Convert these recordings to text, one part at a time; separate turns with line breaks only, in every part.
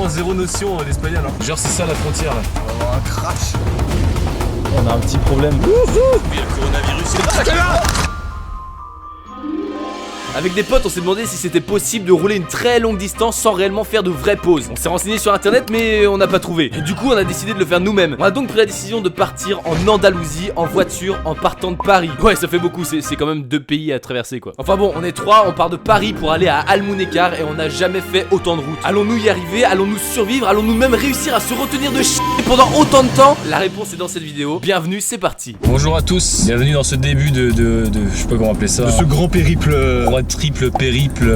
vraiment zéro notion d'espagnol. Hein. Genre c'est ça la frontière là.
On va avoir un crash.
On a un petit problème.
Il y a le coronavirus.
Avec des potes, on s'est demandé si c'était possible de rouler une très longue distance sans réellement faire de vraies pauses. On s'est renseigné sur internet mais on n'a pas trouvé. Et du coup, on a décidé de le faire nous-mêmes. On a donc pris la décision de partir en Andalousie en voiture en partant de Paris. Ouais, ça fait beaucoup, c'est quand même 2 pays à traverser quoi. Enfin bon, on est 3, on part de Paris pour aller à Almunécar et on n'a jamais fait autant de route. Allons-nous y arriver? Allons-nous survivre? Allons-nous même réussir à se retenir de pendant autant de temps? La réponse est dans cette vidéo. Bienvenue, c'est parti.
Bonjour à tous, bienvenue dans ce début de je sais pas comment appeler ça.
De ce grand périple.
Triple périple,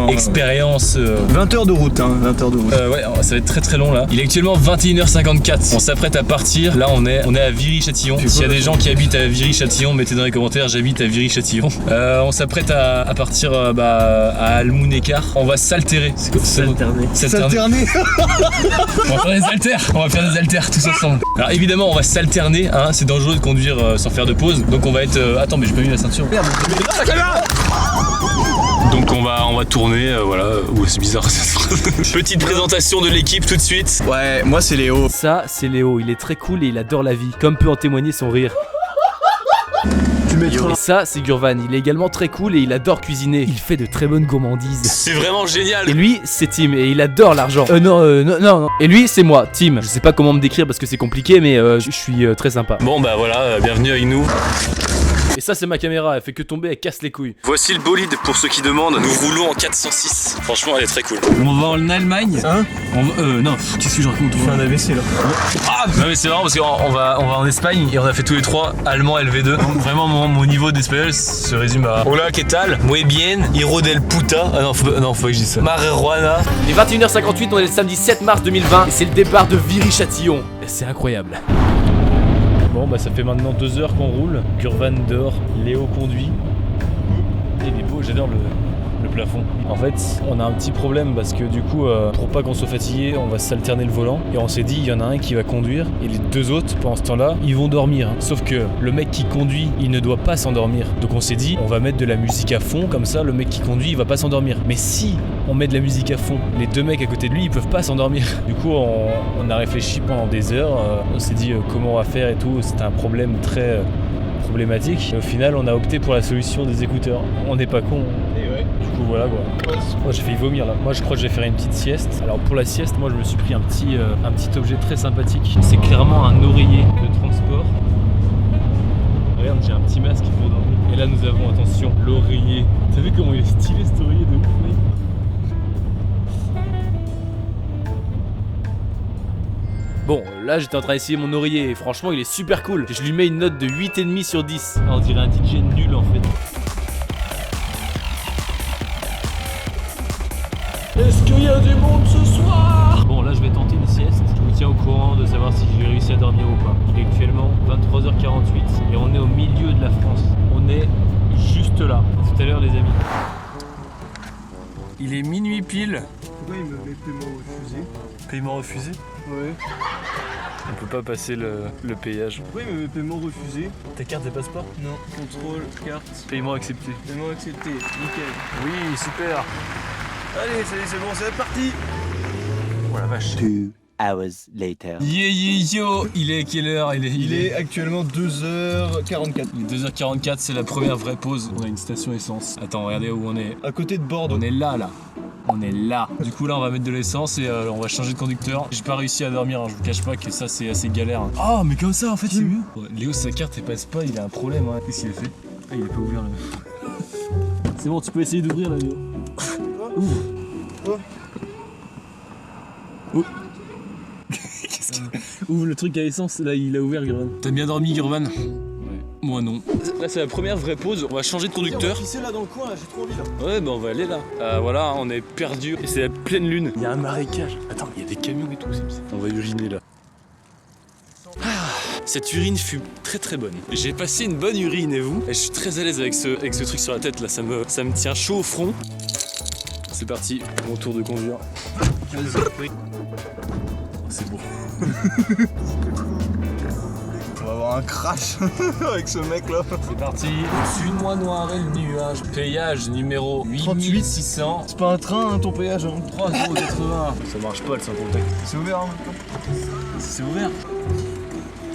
expérience.
20 heures de route, hein, 20 heures de route.
Ouais, ça va être très très long là. Il est actuellement 21h54. On s'apprête à partir. Là, on est à Viry-Châtillon. S'il y a des gens qui habitent à Viry-Châtillon, mettez dans les commentaires. J'habite à Viry-Châtillon. On s'apprête à partir à Almunécar. On va s'altérer. C'est quoi
S'alterner.
On va faire des haltères tous ensemble. Alors évidemment, on va s'alterner. Hein, c'est dangereux de conduire sans faire de pause. Donc on va être. Attends, mais j'ai pas mis la ceinture. Merde. Donc on va tourner, voilà. Ouh, c'est bizarre cette phrase. Petite présentation de l'équipe tout de suite.
Ouais, moi c'est Léo.
Ça, c'est Léo. Il est très cool et il adore la vie, comme peut en témoigner son rire. Et ça, c'est Gurvan. Il est également très cool et il adore cuisiner. Il fait de très bonnes gourmandises.
C'est vraiment génial.
Et lui, c'est Tim et il adore l'argent. Non. Et lui, c'est moi, Tim. Je sais pas comment me décrire parce que c'est compliqué, mais je suis très sympa.
Bon bah voilà, bienvenue avec nous.
Et ça, c'est ma caméra. Elle fait que tomber, elle casse les couilles.
Voici le bolide pour ceux qui demandent. Nous roulons en 406. Franchement, elle est très cool.
On va en Allemagne.
Hein?
Non, qu'est-ce que je raconte?
Tu fais un AVC là.
Ah, non mais c'est marrant parce qu'on va en Espagne et on a fait tous les 3 allemand LV2. Donc vraiment mon niveau d'espagnol se résume à
Hola, ¿qué tal? Muy bien. Hiro del puta.
Ah non, faut pas que je dise ça.
Marijuana.
Il est 21h58, on est le samedi 7 mars 2020 et c'est le départ de Viry-Châtillon. Et c'est incroyable.
Bon bah ça fait maintenant 2 heures qu'on roule. Gurvan dort, Léo conduit. Et il est beau, j'adore le plafond. En fait, on a un petit problème parce que du coup, pour pas qu'on soit fatigué, on va s'alterner le volant. Et on s'est dit, il y en a un qui va conduire et les 2 autres, pendant ce temps-là, ils vont dormir. Sauf que le mec qui conduit, il ne doit pas s'endormir. Donc on s'est dit, on va mettre de la musique à fond, comme ça, le mec qui conduit, il va pas s'endormir. Mais si on met de la musique à fond, les 2 mecs à côté de lui, ils peuvent pas s'endormir. Du coup, on a réfléchi pendant des heures. On s'est dit comment on va faire et tout. C'était un problème très problématique. Et au final, on a opté pour la solution des écouteurs. On n'est pas con. Du coup voilà quoi. Moi j'ai failli vomir là. Moi je crois que je vais faire une petite sieste. Alors pour la sieste, moi je me suis pris un petit objet très sympathique. C'est clairement un oreiller de transport. Regarde, j'ai un petit masque pour dormir. Et là nous avons, attention, l'oreiller. T'as vu comment il est stylé cet oreiller de ouf, mec?
Bon, là j'étais en train d'essayer mon oreiller et franchement il est super cool. Je lui mets une note de 8,5 sur 10. On dirait un DJ nul en fait.
Est-ce qu'il y a du monde ce soir? Bon là je vais tenter une sieste. Je vous tiens au courant de savoir si j'ai réussi à dormir ou pas. Il est actuellement 23h48 et on est au milieu de la France. On est juste là. À tout à l'heure les amis. Il est minuit pile.
Pourquoi il me met paiement refusé?
Paiement refusé?
Ouais.
On peut pas passer le péage.
Pourquoi il me met paiement refusé?
Ta carte de passeport?
Non. Contrôle, carte.
Paiement accepté.
Paiement accepté. Nickel.
Oui, super.
Allez, c'est bon, c'est parti.
Oh la vache.
2 hours later.
Yo, il est à quelle heure?
Il est actuellement 2h44.
Il est 2h44, c'est la première vraie pause. On a une station essence. Attends, regardez où on est.
À côté de Bordeaux.
On est là. On est là. Du coup là on va mettre de l'essence et on va changer de conducteur. J'ai pas réussi à dormir, hein. Je vous cache pas que ça c'est assez galère. Hein. Ah mais comme ça en fait c'est mieux. Ouais, Léo sa carte elle passe pas, il a un problème. Hein. Qu'est-ce qu'il a fait? Ah il est pas ouvert là. C'est bon, tu peux essayer d'ouvrir là Léo. Ouvre. Ouvre. Qu'est-ce qu'il ouvre le truc à essence, là il a ouvert Gurvan. T'as bien dormi Gurvan? Ouais. Moi non. Là c'est la première vraie pause, on va changer de conducteur.
On va pisser là dans le coin, là, j'ai trop envie là.
Ouais bah on va aller là. Voilà, on est perdu et c'est la pleine lune. Il y a un marécage. Attends, il y a des camions et tout, c'est bizarre. On va uriner là. Cette urine fut très très bonne. J'ai passé une bonne urine et vous? Et je suis très à l'aise avec ce truc sur la tête là, ça me tient chaud au front. C'est parti, mon tour de conduire. C'est bon.
On va avoir un crash avec ce mec là.
C'est parti. Au-dessus de moi noir et le nuage. Péage numéro 8600.
C'est pas un train hein, ton péage hein.
3,80 €. Ça marche pas le sans contact.
C'est ouvert hein, maintenant.
C'est ouvert.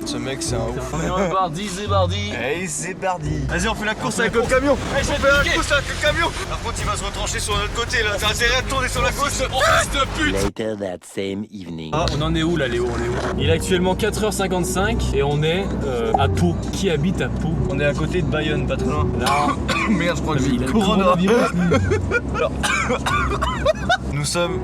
Ce mec c'est un ouf.
On est en bardi, c'est bardi.
Hey c'est bardi. Vas-y on fait la course avec le camion. Hey, on fait la course avec le camion. Par contre il va se retrancher sur notre côté là. T'as intérêt à tourner sur la gauche.
Oh fils de pute.
Later that same evening.
Ah, on en est où là Léo? On est où? Il est actuellement 4h55 et on est à Pau. Qui habite à Pau?
On est à côté de Bayonne, pas trop loin.
Non.
Merde je crois que
Il a
c'est
le coronavirus.
Nous sommes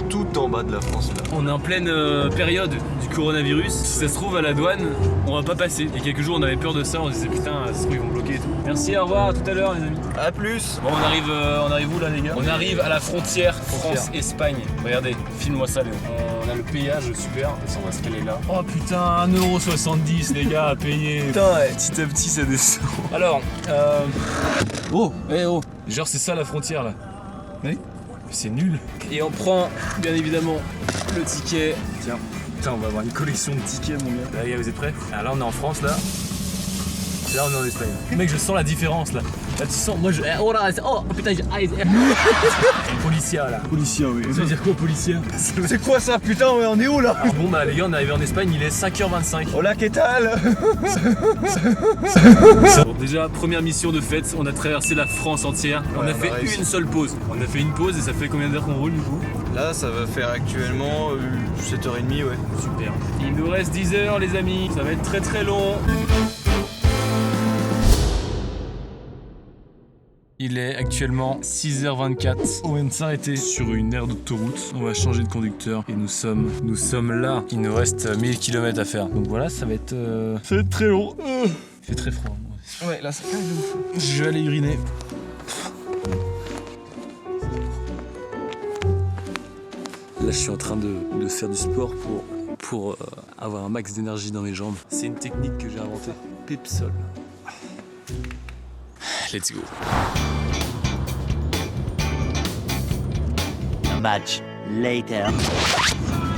tout en bas de la France là.
On est en pleine période du coronavirus. Si ça se trouve à la douane, on va pas passer. Il y a quelques jours on avait peur de ça, on se disait putain, ça se trouve ils vont bloquer et tout. Merci, au revoir, à tout à l'heure les amis.
A plus.
Bon on arrive où là les gars? On arrive à la frontière France-Espagne. Regardez, filme-moi ça Léo. On a le péage super, et ça on va se caler là. Oh putain, 1,70 € les gars à payer.
Putain ouais, petit à petit ça descend.
Alors, oh, oh. Genre c'est ça la frontière là.
Oui.
C'est nul. Et on prend bien évidemment le ticket. Tiens, putain, on va avoir une collection de tickets mon gars. Là les gars, vous êtes prêts? Alors là on est en France là. Là on est en Espagne. Mec, je sens la différence là. Là tu sens, moi je. Oh là, oh putain, j'ai. Policia là.
Policier oui.
Ça veut dire quoi policia?
C'est quoi ça putain ouais, on est où là?
Alors bon bah les gars, on est arrivé en Espagne, il est 5h25.
Hola qu'est-ce
Bon, déjà, première mission de fête, on a traversé la France entière. On a fait une seule pause. On a fait une pause et ça fait combien d'heures qu'on roule du coup?
Là ça va faire actuellement 7h30 ouais.
Super. Il nous reste 10 heures les amis, ça va être très très long. Il est actuellement 6h24. On vient de s'arrêter sur une aire d'autoroute. On va changer de conducteur et nous sommes là. Il nous reste 1000 km à faire. Donc voilà, ça va être très long. Il fait très froid.
Ouais là ça fait de ouf.
Je vais aller uriner. Là, je suis en train de faire du sport pour avoir un max d'énergie dans mes jambes. C'est une technique que j'ai inventée. Pepsol. Let's go.
Much later.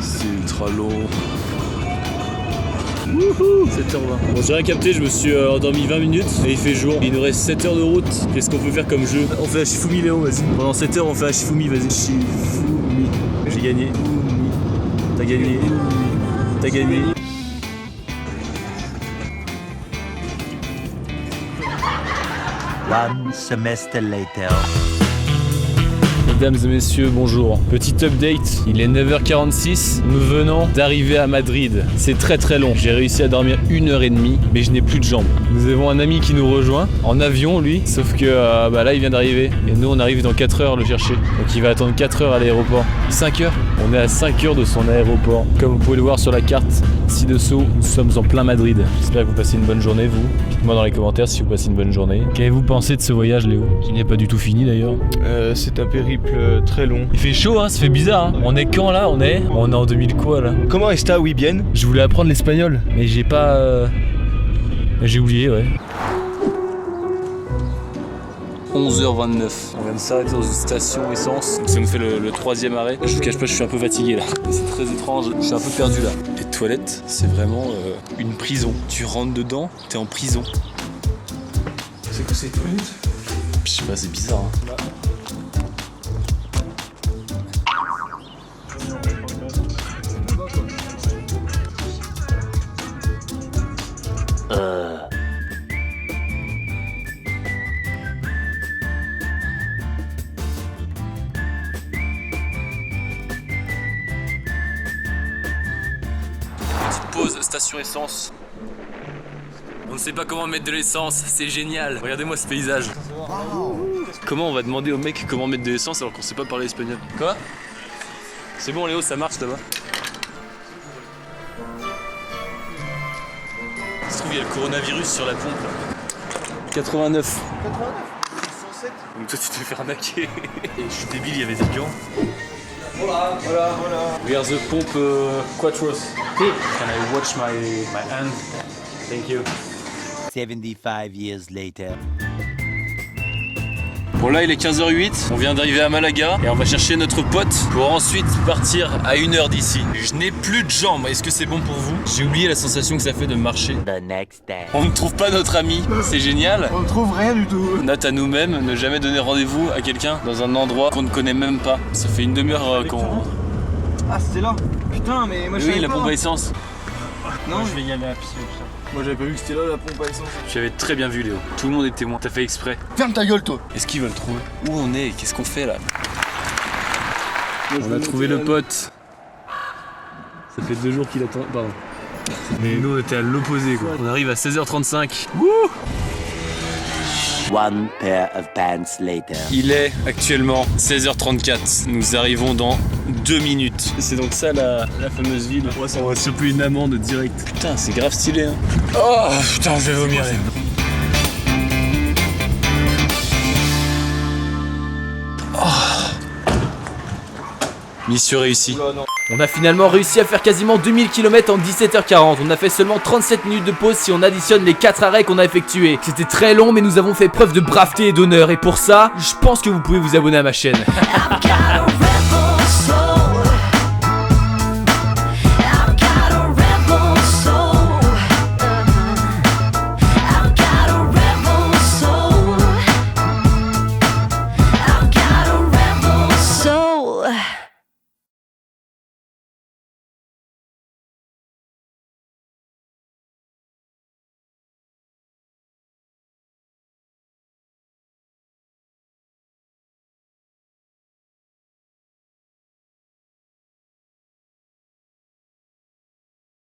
C'est ultra long. Wouhou, 7h20. Bon, j'ai rien capté, je me suis endormi 20 minutes et il fait jour. Il nous reste 7 heures de route. Qu'est-ce qu'on peut faire comme jeu? On fait un Shifumi Léo, vas-y. Pendant 7 heures, on fait un Shifumi, vas-y. Shifumi. J'ai gagné. T'as gagné. T'as gagné.
One semester later.
Mesdames et messieurs, bonjour. Petit update, il est 9h46. Nous venons d'arriver à Madrid. C'est très très long. J'ai réussi à dormir 1h30, mais je n'ai plus de jambes. Nous avons un ami qui nous rejoint en avion, lui. Sauf que là, il vient d'arriver. Et nous, on arrive dans 4 heures le chercher. Donc il va attendre 4 heures à l'aéroport. 5 heures. On est à 5 heures de son aéroport. Comme vous pouvez le voir sur la carte ci-dessous, nous sommes en plein Madrid. J'espère que vous passez une bonne journée, vous. Dites-moi dans les commentaires si vous passez une bonne journée. Qu'avez-vous pensé de ce voyage, Léo? Qui n'est pas du tout fini d'ailleurs.
C'est un périple très long.
Il fait chaud, hein, ça fait bizarre. Hein. On est quand là? On est en 2000 quoi là?
Comment est-ce oui bien?
Je voulais apprendre l'espagnol, mais j'ai pas. J'ai oublié, ouais. 11h29. On vient de s'arrêter dans une station essence. Donc ça nous fait le troisième arrêt. Je vous cache pas, je suis un peu fatigué là. C'est très étrange. Je suis un peu perdu là. Les toilettes, c'est vraiment une prison. Tu rentres dedans, t'es en prison.
C'est quoi ces toilettes?
Je sais pas, c'est bizarre. Hein. Petite pause, station essence. On ne sait pas comment mettre de l'essence, c'est génial. Regardez-moi ce paysage. Comment on va demander au mec comment mettre de l'essence alors qu'on sait pas parler espagnol? Quoi? C'est bon Léo, ça marche là-bas. Ça se trouve, il y a le coronavirus sur la pompe là. 89.
89 107.
Donc toi tu te fais arnaquer. Et je suis débile, il y avait des gants.
Voilà.
We are the pump Quattros. Can I watch my hand? Thank you.
75 years later.
Bon là il est 15h08, on vient d'arriver à Malaga et on va chercher notre pote pour ensuite partir à 1h d'ici. Je n'ai plus de jambes, est-ce que c'est bon pour vous? J'ai oublié la sensation que ça fait de marcher.
The next day.
On ne trouve pas notre ami, c'est génial.
On ne trouve rien du tout.
Note à nous-mêmes, ne jamais donner rendez-vous à quelqu'un dans un endroit qu'on ne connaît même pas. Ça fait une demi-heure qu'on...
Ah, c'était là. Putain, mais moi je
Oui,
savais
la
pas.
pompe à essence.
Non,
je vais y aller à pied.
moi j'avais pas vu que c'était là la pompe à essence.
Tu avais très bien vu Léo, tout le monde est témoin, t'as fait exprès.
Ferme ta gueule, toi.
Est-ce qu'ils veulent trouver? Où on est? Qu'est-ce qu'on fait là? On a trouvé le pote. Ça fait 2 jours qu'il attend. Pardon. Mais nous on était à l'opposé quoi. On arrive à 16h35. Wouh!
One pair of pants later.
Il est actuellement 16h34. Nous arrivons dans 2 minutes. C'est donc ça la fameuse ville. On va se choper une amende direct. Putain, c'est grave stylé hein. Oh putain, je vais vomir. Mission réussie.
On a finalement réussi à faire quasiment 2000 km en 17h40. On a fait seulement 37 minutes de pause si on additionne les 4 arrêts qu'on a effectués. C'était très long mais nous avons fait preuve de braveté et d'honneur. Et pour ça, je pense que vous pouvez vous abonner à ma chaîne.